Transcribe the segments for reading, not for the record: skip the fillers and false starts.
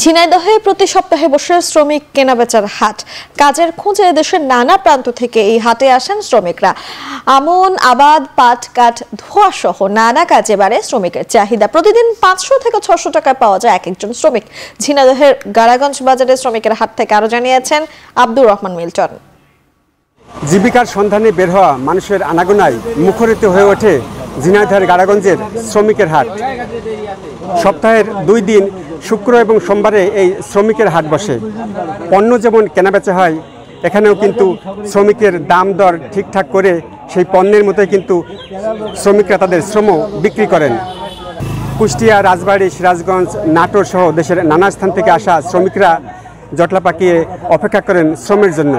ঝিনাইদহে প্রতি সপ্তাহে বসে শ্রমিক কেনাবেচার হাট। কাজের খোঁজে দেশের নানা প্রান্ত থেকে এই হাটে আসেন শ্রমিকরা। আমন, আবাদ, পাট, কাঠ, ধোয়া সহ নানা কাজে বাড়ে শ্রমিকের চাহিদা। প্রতিদিন 500 থেকে 600 টাকায় পাওয়া যায় এক একজন শ্রমিক। ঝিনাইদহের গাড়াগঞ্জ বাজারে শ্রমিকের হাট থেকে আরো জানিয়েছেন আব্দুর রহমান মিল্টন। জীবিকার সন্ধানে বের হওয়া মানুষের আনাগোনায় মুখরিত হয়ে ওঠে ঝিনাইদহের গাড়াগঞ্জের শ্রমিকের হাট। সপ্তাহের 2 দিন শুক্র এবং সোমবারে এই শ্রমিকের হাট বসে। পণ্য যেমন কেনাবেচা হয়, এখানেও কিন্তু শ্রমিকের দাম দর ঠিকঠাক করে সেই পণ্যের মতোই কিন্তু শ্রমিকরা তাদের শ্রম বিক্রি করেন। কুষ্টিয়া, রাজবাড়ী, সিরাজগঞ্জ, নাটোর সহ দেশের নানা স্থান থেকে আসা শ্রমিকরা জটলা পাকিয়ে অপেক্ষা করেন শ্রমের জন্য।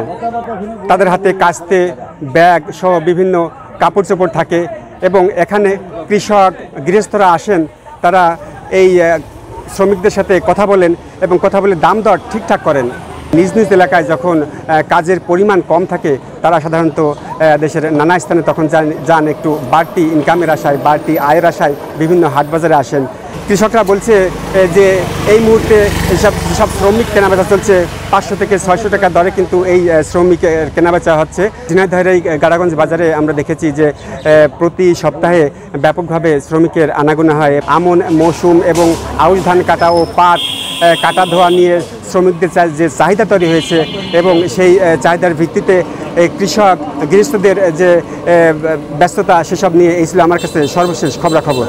তাদের হাতে কাস্তে, ব্যাগ সহ বিভিন্ন কাপড় চোপড় থাকে এবং এখানে কৃষক, গৃহস্থরা আসেন। তারা এই শ্রমিকদের সাথে কথা বলেন এবং কথা বলে দাম দর ঠিকঠাক করেন। নিজ নিজ এলাকায় যখন কাজের পরিমাণ কম থাকে, তারা সাধারণত দেশের নানা স্থানে তখন যান একটু বাড়তি ইনকামের আশায়, বাড়তি আয়ের আশায় বিভিন্ন হাট বাজারে আসেন। কৃষকরা বলছে যে এই মুহূর্তে যেসব শ্রমিক কেনাবেচা চলছে 500 থেকে 600 টাকা দরে কিন্তু এই শ্রমিকের কেনাবেচা হচ্ছে। ঝিনাইদহের এই গাড়াগঞ্জ বাজারে আমরা দেখেছি যে প্রতি সপ্তাহে ব্যাপকভাবে শ্রমিকের আনাগোনা হয়। আমন মৌসুম এবং আউশ ধান কাটা ও পাট কাটা ধোয়া নিয়ে শ্রমিকদের যে চাহিদা তৈরি হয়েছে এবং সেই চাহিদার ভিত্তিতে কৃষক, গৃহস্থদের যে ব্যস্ততা, সেসব নিয়ে এই ছিল আমার কাছে সর্বশেষ খবরাখবর।